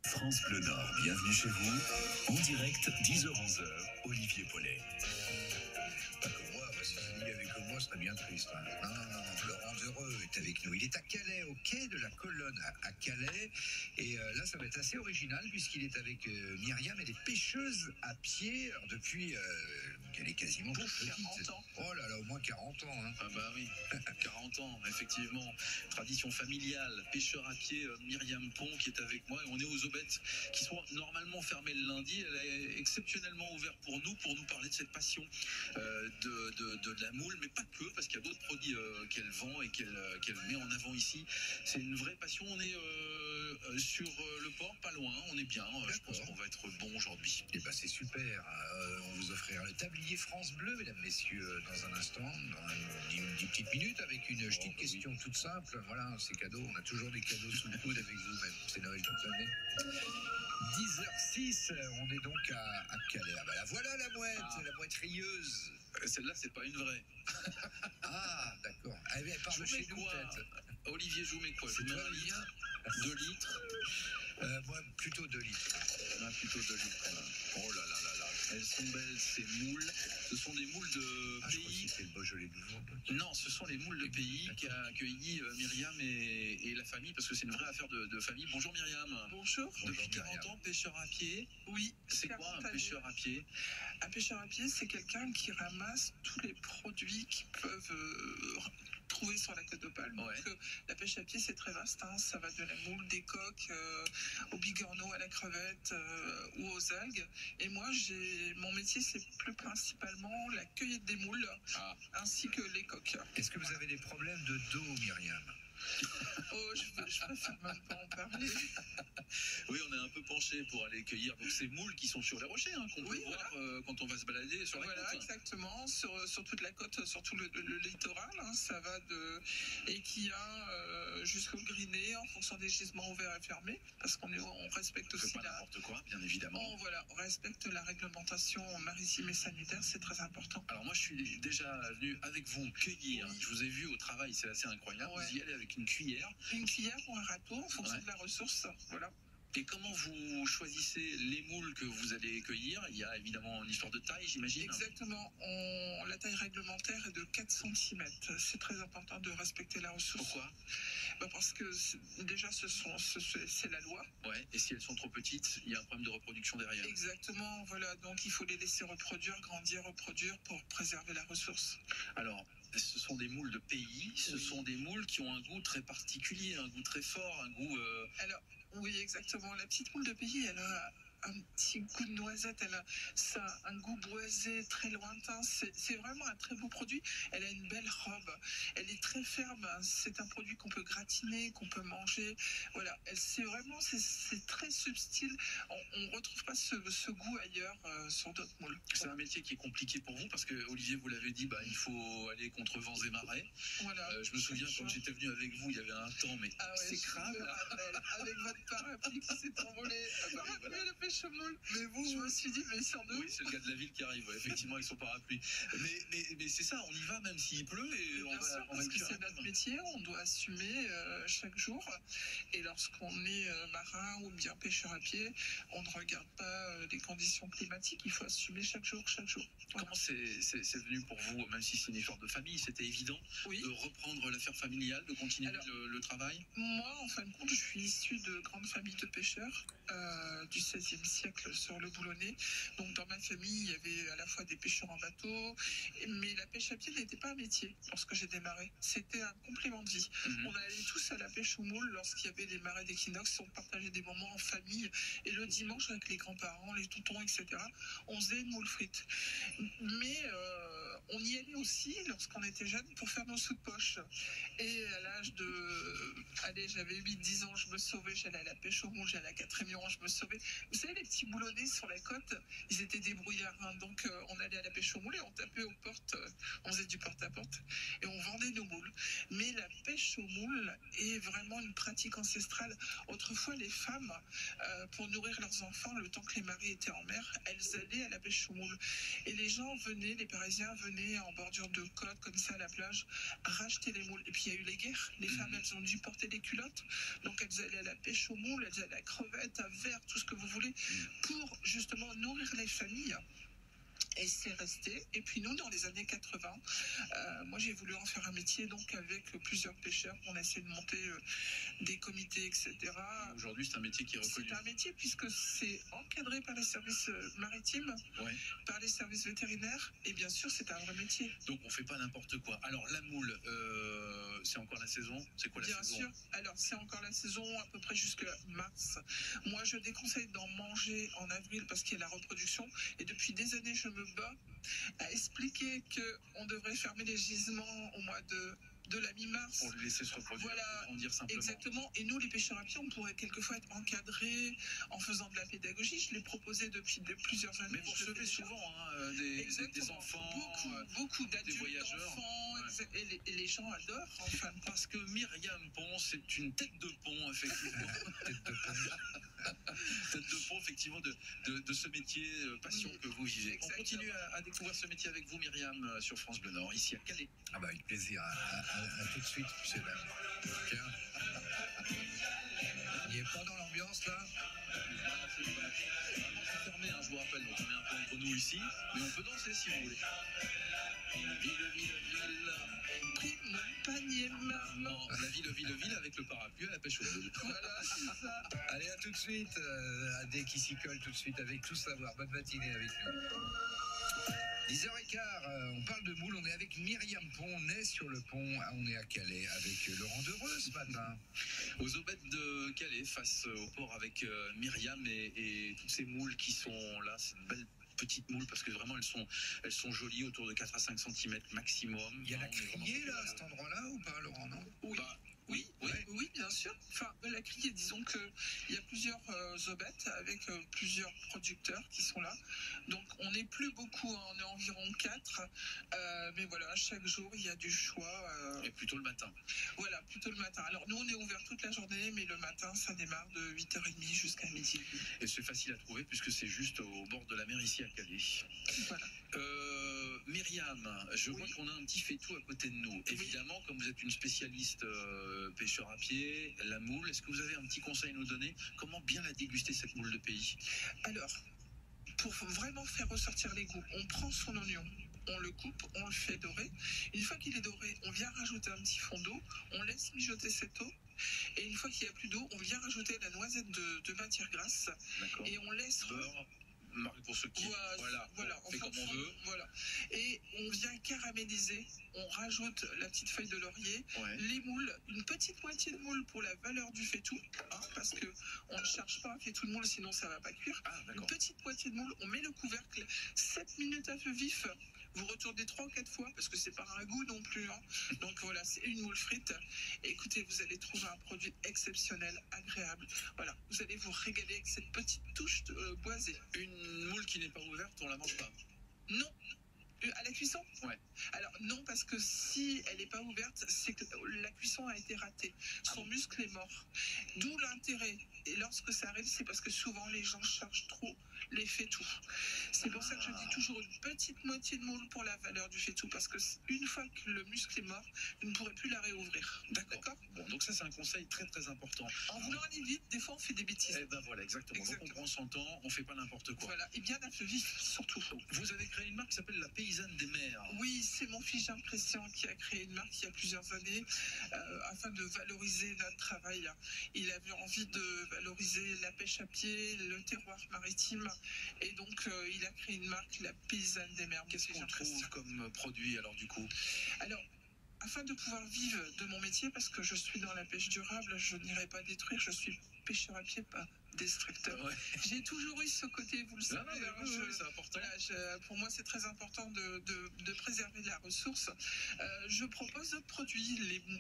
France Bleu Nord, bienvenue chez vous. En direct, 10h-11h, Olivier Paulet. Pas comme moi, si il n'y avait que moi, ce serait bien triste. Non, Laurent Deureux est avec nous. Il est à Calais, au quai de la Colonne à Calais. Et là, ça va être assez original puisqu'il est avec Myriam. Elle est pêcheuse à pied. Alors depuis qu'elle est quasiment toute petite. 40 ans. Oh là là, au moins 40 ans. Hein. Ah bah oui, 40 ans, effectivement. Tradition familiale, pêcheur à pied, Myriam Pont qui est avec moi. Et on est aux aubettes qui sont normalement fermées le lundi. Elle est exceptionnellement ouverte pour nous parler de cette passion de la moule, mais pas que, parce qu'il y a d'autres produits qu'elle vend et qu'elle met en avant ici. C'est une vraie passion. On est sur le port, pas loin, on est bien. Je pense qu'on va être bon aujourd'hui. Et bah c'est super. On vous offrira le tablier France Bleu, mesdames, messieurs, dans un instant, dans une petite minute, avec une petite question toute simple. Voilà, c'est cadeau. On a toujours des cadeaux sous le coude avec vous, même. C'est Noël toute l'année. 10h06, on est donc à Calais. Ah bah là, voilà la mouette, la mouette rieuse. Celle-là, c'est pas une vraie. Ah, d'accord. Elle parle chez nous, peut-être. Olivier, je vous mets quoi? C'est Je vous mets toi, 1 litre, 2 litres. Moi, plutôt 2 litres. Plutôt 2 litres. Oh là là là là. Elles sont belles, ces moules. Ce sont des moules de Je crois pays. que c'était le Beaujolais de Louvain. Non, ce sont les moules de pays qu'a accueilli Myriam et la famille, parce que c'est une vraie affaire de famille. Bonjour Myriam. Bonjour. Depuis 40 ans, pêcheur à pied. Oui. C'est quoi un pêcheur à pied? Un pêcheur à pied, c'est quelqu'un qui ramasse tous les produits qu'ils peuvent trouver sur la côte d'Opale. Ouais. Donc la pêche à pied, c'est très vaste. Ça va de la moule, des coques, au bigorneau, à la crevette ou aux algues. Et moi, mon métier, c'est plus principalement la cueillette des moules, ainsi que les coques. Est-ce que vous avez des problèmes de dos, Myriam? Oh, je préfère même pas en parler. Oui, on est un peu penché pour aller cueillir donc ces moules qui sont sur les rochers, qu'on peut voir quand on va se balader sur la côte. Voilà, exactement, sur toute la côte, sur tout le littoral, ça va de Équillin jusqu'au Griné, en fonction des gisements ouverts et fermés, parce qu'on respecte aussi pas n'importe quoi, bien évidemment. On respecte la réglementation maritime et sanitaire, c'est très important. Alors moi, je suis déjà venu avec vous cueillir. Oui. Je vous ai vu au travail, c'est assez incroyable. Ouais. Vous y allez avec une cuillère. Une cuillère ou un râteau, en fonction de la ressource, voilà. Et comment vous choisissez les moules que vous allez cueillir? Il y a évidemment une histoire de taille, j'imagine. Exactement. La taille réglementaire est de 4 cm. C'est très important de respecter la ressource. Pourquoi? Parce que déjà, c'est la loi. Ouais. Et si elles sont trop petites, il y a un problème de reproduction derrière. Exactement. Voilà. Donc, il faut les laisser reproduire, grandir, reproduire pour préserver la ressource. Alors, ce sont des moules de pays. Ce sont des moules qui ont un goût très particulier, un goût très fort, un goût... Alors, oui, exactement. La petite moule de pays, elle a un petit goût de noisette, elle a un goût boisé très lointain, c'est vraiment un très beau produit. Elle a une belle robe, elle est très ferme, c'est un produit qu'on peut gratiner, qu'on peut manger, voilà, c'est très subtil, on ne retrouve pas ce goût ailleurs sur d'autres moules. C'est un métier qui est compliqué pour vous parce que Olivier, vous l'avez dit, il faut aller contre vents et marées. Voilà. Je me souviens quand j'étais venu avec vous, il y avait un temps mais exécrable. Avec votre parapluie qui s'est envolé, la pêche au moule. Mais vous, je me suis dit, mais sur nous. Oui, c'est le gars de la ville qui arrive, effectivement, avec son parapluie. Mais c'est ça, on y va même s'il pleut et on va. Parce que c'est notre métier, on doit assumer chaque jour. Et lorsqu'on est marin ou bien pêcheur à pied, on ne regarde pas les conditions climatiques, il faut assumer chaque jour. Voilà. Comment c'est venu pour vous, même si c'est une histoire de famille, c'était évident de reprendre l'affaire familiale, de continuer le travail? Moi, en fin de compte, je suis issue de grandes familles de pêcheurs du XVIe siècle sur le Boulonnais. Donc dans ma famille, il y avait à la fois des pêcheurs en bateau, mais la pêche à pied n'était pas un métier lorsque j'ai démarré. C'était un complément de vie. On allait tous à la pêche aux moules lorsqu'il y avait des marées d'équinoxe, on partageait des moments en famille. Et le dimanche, avec les grands-parents, les tontons, etc., on faisait une moule frite. Mais on y allait aussi lorsqu'on était jeune pour faire nos sous de poche. Et à l'âge j'avais 8-10 ans, je me sauvais, j'allais à la pêche aux moules, j'allais à 4e rang, je me sauvais. Vous savez, les petits boulonnais sur la côte, ils étaient débrouillards. Donc on allait à la pêche aux moules et on tapait aux portes, on faisait du porte-à-porte et on vendait nos moules. Mais la pêche aux moules est vraiment une pratique ancestrale. Autrefois, les femmes, pour nourrir leurs enfants, le temps que les maris étaient en mer, elles allaient à la pêche aux moules. Et les gens venaient, les Parisiens venaient jamais en bordure de côte, comme ça, à la plage, racheter les moules. Et puis, il y a eu les guerres. Les femmes, elles ont dû porter des culottes. Donc, elles allaient à la pêche aux moules, elles allaient à la crevette, à verre, tout ce que vous voulez, pour justement nourrir les familles. Et c'est resté. Et puis nous, dans les années 80, moi j'ai voulu en faire un métier, donc avec plusieurs pêcheurs, on a essayé de monter des comités, etc. Aujourd'hui, c'est un métier qui est reconnu. C'est un métier puisque c'est encadré par les services maritimes, Ouais. par les services vétérinaires, et bien sûr, c'est un vrai métier. Donc, on fait pas n'importe quoi. Alors, la moule, c'est encore la saison? C'est quoi la Bien saison? sûr. Alors, c'est encore la saison, à peu près jusqu'à mars. Moi, je déconseille d'en manger en avril parce qu'il y a la reproduction. Et depuis des années, je me bats à expliquer qu'on devrait fermer les gisements au mois de la mi-mars. Pour les laisser se reproduire, Voilà, grandir simplement. exactement. Et nous, les pêcheurs à pied, on pourrait quelquefois être encadrés en faisant de la pédagogie. Je l'ai proposé depuis plusieurs années. Mais vous Je le recevez fais déjà. souvent des Exactement. enfants, beaucoup d'adultes, voyageurs. d'enfants, Ouais. et les gens adorent, enfin. parce que Myriam Pont, c'est une tête de pont, effectivement. Tête de pont, effectivement, de ce métier passion que vous vivez. Exactement. On continue à découvrir ce métier avec vous, Myriam, sur France Bleu Nord, ici à Calais. Ah bah avec plaisir, à tout de suite, monsieur dame. Tiens. Il n'est pas dans l'ambiance là? C'est fermé, hein, je vous rappelle, donc on est un peu entre nous ici, mais on peut danser si vous voulez. Ville, Pris mon panier, maman. non, la ville avec le parapluie à la pêche aux boules. Voilà, c'est ça. Allez, à tout de suite, dès qui s'y colle tout de suite avec Tout Savoir. Bonne matinée avec nous. 10h15, on parle de moule, on est avec Myriam Pont, on est sur le pont, on est à Calais avec Laurent Debreu ce matin. Aux aubettes de Calais, face au port avec Myriam et toutes ces moules qui sont là, c'est une belle petite moule parce que vraiment elles sont jolies, autour de 4 à 5 cm maximum. Il y a la On est vraiment criée là, pas à cet endroit-là ou pas, Laurent, non? Oui. Bah, Oui, bien sûr. Enfin, la criée, disons qu'il y a plusieurs aubettes avec plusieurs producteurs qui sont là. Donc, on n'est plus beaucoup, hein, on est environ 4. Mais voilà, chaque jour, il y a du choix. et plutôt le matin. Voilà, plutôt le matin. Alors, nous, on est ouvert toute la journée, mais le matin, ça démarre de 8h30 jusqu'à midi. Et c'est facile à trouver puisque c'est juste au bord de la mer ici à Calais. Voilà. Myriam, je vois Oui. qu'on a un petit faitout à côté de nous. Évidemment, comme vous êtes une spécialiste pêcheur à pied, la moule, est-ce que vous avez un petit conseil à nous donner? Comment bien la déguster, cette moule de pays? Alors, pour vraiment faire ressortir les goûts, on prend son oignon, on le coupe, on le fait dorer. Une fois qu'il est doré, on vient rajouter un petit fond d'eau, on laisse mijoter cette eau. Et une fois qu'il n'y a plus d'eau, on vient rajouter la noisette de matière grasse D'accord. et on laisse Beurre, marque pour ceux qui... Voilà, on fait comme on veut. Voilà. Et on vient caraméliser, on rajoute la petite feuille de laurier, Ouais. les moules, une petite moitié de moule pour la valeur du faitout, hein, parce que on ne charge pas un faitout de moule, sinon ça ne va pas cuire. Ah, Une d'accord. petite moitié de moule, on met le couvercle, 7 minutes à feu vif. Vous retournez 3 ou 4 fois parce que c'est pas un goût non plus. Hein. Donc voilà, c'est une moule frite. Et écoutez, vous allez trouver un produit exceptionnel, agréable. Voilà, vous allez vous régaler avec cette petite touche boisée. Une moule qui n'est pas ouverte, on la mange pas. Non. À la cuisson? Ouais. Alors non, parce que si elle n'est pas ouverte, c'est que la cuisson a été ratée. Son muscle est mort. D'où l'intérêt. Et lorsque ça arrive, c'est parce que souvent les gens chargent trop les faitous. C'est pour ça que je dis toujours une petite moitié de moule pour la valeur du faitout, parce que une fois que le muscle est mort, vous ne pourrez plus la réouvrir. D'accord. Bon, donc ça c'est un conseil très très important. En voulant aller vite, des fois on fait des bêtises. Eh ben voilà, exactement. Donc on prend son temps, on fait pas n'importe quoi. Voilà, et bien à feu vif, surtout. Vous avez créé une marque qui s'appelle La Paysanne des Mers. Oui, c'est mon fils Jean Christian qui a créé une marque il y a plusieurs années afin de valoriser notre travail. Il avait envie de valoriser la pêche à pied, le terroir maritime, et donc il a créé une marque, La Paysanne des Mers. Qu'est-ce qu'on trouve comme produit alors du coup? Alors, afin de pouvoir vivre de mon métier, parce que je suis dans la pêche durable, je n'irai pas détruire, je suis pêcheur à pied, pas destructeur. Ouais. J'ai toujours eu ce côté, vous le savez. Non, hein, oui, c'est important. voilà, pour moi, c'est très important de préserver la ressource. Je propose d'autres produits,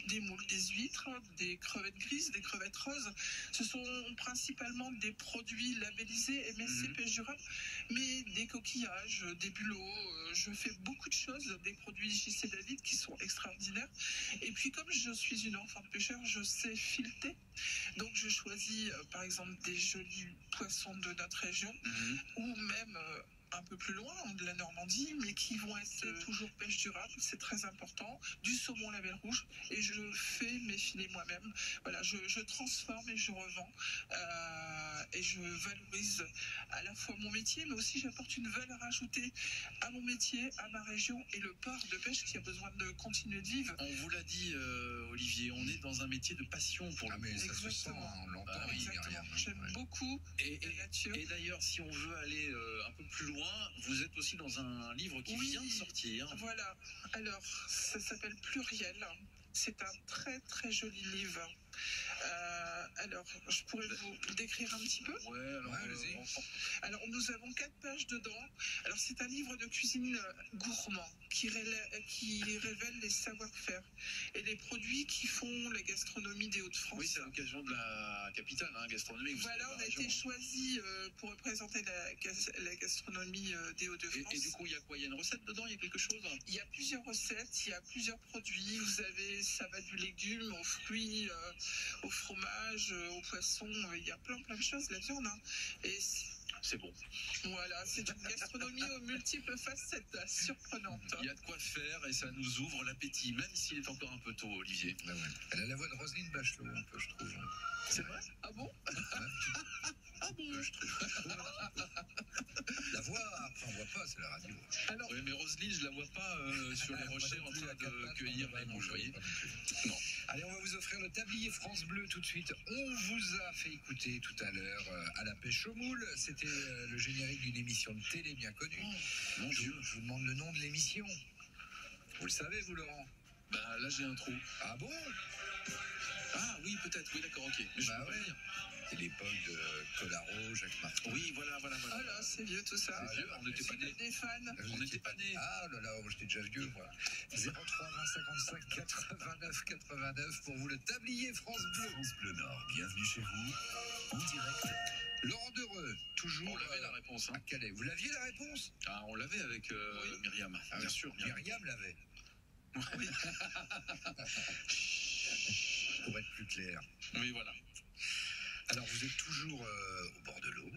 des moules, des huîtres, des crevettes grises, des crevettes roses. Ce sont principalement des produits labellisés MSC Pêche Durable, mais des coquillages, des bulots. Je fais beaucoup de choses, des produits JC David qui sont extraordinaires. Et puis, comme je suis une enfant de pêcheur, je sais fileter. Donc, je choisis, par exemple, des jolis poissons de notre région, ou même un peu plus loin, de la Normandie, mais qui vont être toujours pêche durable, c'est très important, du saumon label rouge, et je fais mes filets moi-même. Voilà, je transforme et je revends, et je valorise à la fois mon métier, mais aussi j'apporte une valeur ajoutée à mon métier, à ma région, et le port de pêche qui a besoin de continuer de vivre. On vous l'a dit, Olivier, on est dans un métier de passion pour le mais coup. ça se sent, on l'entend, Ah oui, Exactement. Myriam. J'aime beaucoup la nature. Et d'ailleurs, si on veut aller un peu plus loin, vous êtes aussi dans un livre qui vient de sortir. Voilà. Alors, ça s'appelle Pluriel. C'est un très très joli livre. Alors, je pourrais vous le décrire un petit peu. Ouais, alors allez-y. Alors, nous avons 4 pages dedans. Alors, c'est un livre de cuisine gourmand qui révèle les savoir-faire et les produits qui font la gastronomie des Hauts-de-France. Oui, c'est à l'occasion de la capitale gastronomique. Voilà, on a été choisi pour représenter la gastronomie des Hauts-de-France. Et du coup, il y a quoi? Il y a une recette dedans? Il y a quelque chose? Il y a plusieurs recettes, il y a plusieurs produits. Ça va du légume aux fruits, au fromage, au poisson. Il y a plein de choses, la viande. Et c'est bon. Voilà, c'est une gastronomie aux multiples facettes, surprenantes. Il y a de quoi faire et ça nous ouvre l'appétit, même s'il est encore un peu tôt, Olivier. Ah ouais. Elle a la voix de Roselyne Bachelot, un peu, je trouve. C'est vrai? Ah bon? Ah bon? Je trouve. La voix, après on voit pas, c'est la radio. Alors, oui, mais Roselyne, je la vois pas sur les rochers en train de cueillir les mouches, vous voyez? Non. Allez, on va vous offrir le tablier France Bleu tout de suite. On vous a fait écouter tout à l'heure à la pêche aux moules. C'était le générique d'une émission de télé bien connue. Oh, mon Dieu. Je vous demande le nom de l'émission. Vous le savez, vous, Laurent? Bah là, j'ai un trou. Ah bon? Ah oui, peut-être, oui, d'accord, ok. Mais je peux pas le dire. C'est l'époque de Collaro, Jacques Martin. Oui, voilà. Oh là, c'est vieux tout ça. C'est vieux, on n'était pas nés. Des fans. On n'était pas nés. Ah là là, j'étais déjà vieux, moi. 03 20 55 89 89 pour vous, le tablier France Bleu. France Bleu Nord, bienvenue chez vous, en direct. Laurent Dereux, toujours. On l'avait la réponse. À Calais. Vous l'aviez la réponse? Ah, on l'avait avec Myriam. Ah, bien sûr, Myriam l'avait. Oui. Pour être plus clair. Oui, voilà. Alors, vous êtes toujours au bord de l'eau?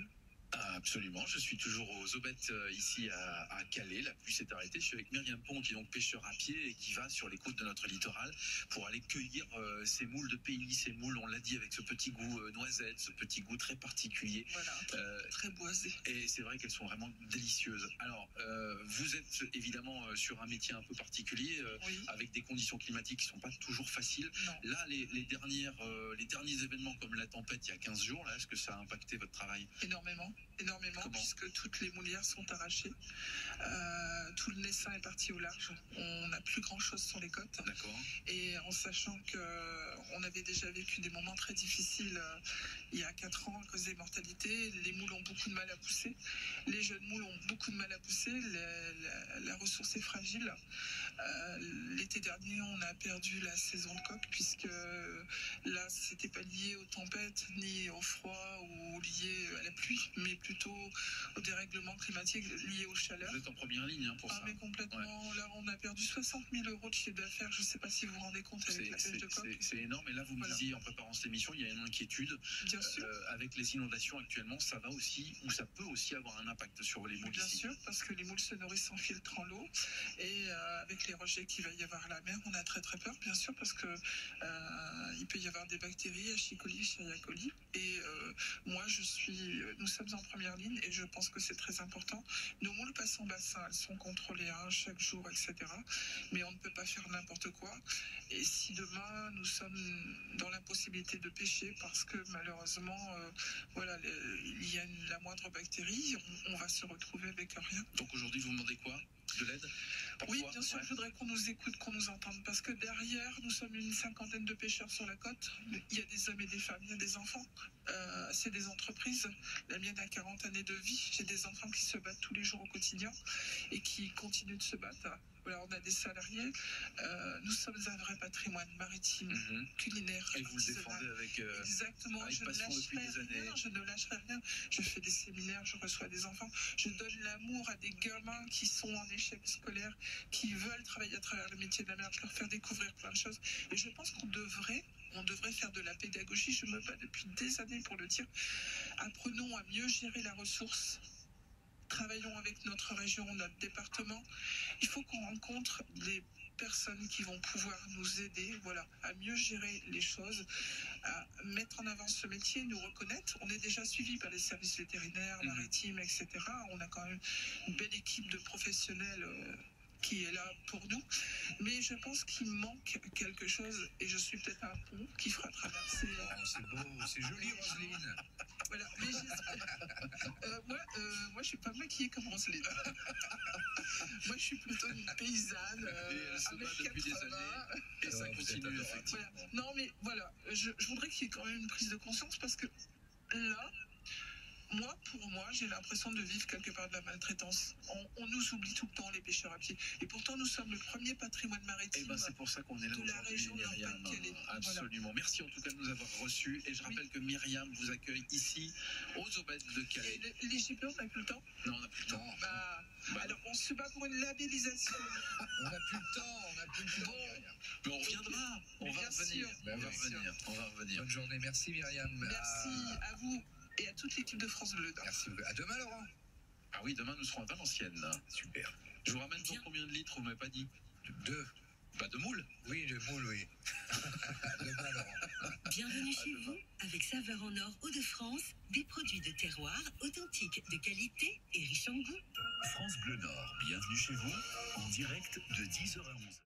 Ah, absolument, je suis toujours aux Aubettes ici à Calais. La pluie s'est arrêtée. Je suis avec Myriam Pont qui est donc pêcheur à pied et qui va sur les côtes de notre littoral pour aller cueillir ces moules de pays, ces moules, on l'a dit, avec ce petit goût noisette, ce petit goût très particulier. Voilà, très boisé. Et c'est vrai qu'elles sont vraiment délicieuses. Alors, vous êtes évidemment sur un métier un peu particulier, avec des conditions climatiques qui ne sont pas toujours faciles. Non. Là, les derniers événements comme la tempête il y a 15 jours, là, est-ce que ça a impacté votre travail? Énormément, Comment? puisque toutes les moulières sont arrachées. Tout le naissin est parti au large. On n'a plus grand-chose sur les côtes. D'accord. Et en sachant qu'on avait déjà vécu des moments très difficiles il y a 4 ans à cause des mortalités, les moules ont beaucoup de mal à pousser. Les jeunes moules ont beaucoup de mal à pousser. La ressource est fragile. L'été dernier, on a perdu la saison de coque, puisque là, c'était pas lié aux tempêtes, ni au froid ou lié à la pluie, mais plutôt au dérèglement climatique lié aux chaleurs. Vous êtes en première ligne pour ça. Mais complètement. Ouais. Là, on a perdu 60 000 € de chiffre d'affaires. Je ne sais pas si vous vous rendez compte avec la pêche de coque. C'est énorme. Et là, vous me disiez en préparant cette émission, il y a une inquiétude. Bien sûr. Avec les inondations actuellement, ça va aussi, ou ça peut aussi avoir un impact sur les moules. Bien ici. sûr, parce que les moules se nourrissent en filtrant l'eau. Et avec les rejets qu'il va y avoir à la mer, on a très très peur, bien sûr, parce que il peut y avoir des bactéries, H. coli, Escherichia coli. Et nous sommes en première ligne et je pense que c'est très important. Nos moules passent en bassin, elles sont contrôlées chaque jour, etc. Mais on ne peut pas faire n'importe quoi. Et si demain nous sommes dans l'impossibilité de pêcher parce que malheureusement, il y a la moindre bactérie, on va se retrouver avec rien. Donc aujourd'hui, vous demandez quoi? De l'aide? Oui, bien sûr, je voudrais qu'on nous écoute, qu'on nous entende, parce que derrière, nous sommes une 50aine de pêcheurs sur la côte. Il y a des hommes et des femmes, il y a des enfants. C'est des entreprises. La mienne a 40 années de vie. J'ai des enfants qui se battent tous les jours au quotidien et qui continuent de se battre. Voilà, on a des salariés. Nous sommes un vrai patrimoine maritime, culinaire. Et vous le défendez avec exactement. Avec passion depuis des années. Je ne lâcherai rien. Je fais des séminaires, je reçois des enfants. Je donne l'amour à des gamins qui sont en échec scolaire, qui veulent travailler à travers le métier de la mer. Je leur fais découvrir plein de choses. Et je pense qu'on devrait faire de la pédagogie. Je me bats depuis des années pour le dire. Apprenons à mieux gérer la ressource travaillons avec notre région, notre département. Il faut qu'on rencontre des personnes qui vont pouvoir nous aider, voilà, à mieux gérer les choses, à mettre en avant ce métier, nous reconnaître. On est déjà suivi par les services vétérinaires, maritimes, etc. On a quand même une belle équipe de professionnels qui est là pour nous. Mais je pense qu'il manque quelque chose et je suis peut-être un pont qui fera traverser. Oh, c'est beau, c'est joli, Roselyne. Voilà, mais j'espère. Moi, je suis pas maquillée comme Roselyne. Moi, je suis plutôt une paysanne. Et elle se bat depuis des 1m80. années. Et ça continue, effectivement. Voilà. Non, mais voilà, je voudrais qu'il y ait quand même une prise de conscience parce que là, pour moi, j'ai l'impression de vivre quelque part de la maltraitance. On nous oublie tout le temps, les pêcheurs à pied. Et pourtant, nous sommes le premier patrimoine maritime. Et ben c'est pour ça qu'on est là de la aujourd'hui, région Myriam. Nord-Pas-de-Calais. Absolument. Voilà. Merci en tout cas de nous avoir reçus. Et je rappelle que Myriam vous accueille ici, aux Aubettes de Calais. Et les GP, on n'a plus le temps? Non, on n'a plus le temps. Alors, on se bat pour une labellisation. On n'a plus le temps, Bon. Mais on reviendra. On va revenir. On va revenir. Bonne journée, merci Myriam. Merci à vous et à toute l'équipe de France Bleu. Merci beaucoup. À demain, Laurent. Ah oui, demain nous serons à Valenciennes. Super. Je vous ramène pour combien de litres? Vous m'avez pas dit? 2. Pas de moules? Oui, de moules, oui. À demain, Laurent. Bienvenue chez vous, avec Saveurs en Or Hauts-de-France, des produits de terroir authentiques, de qualité et riches en goût. France Bleu Nord, bienvenue chez vous, en direct de 10h à 11h.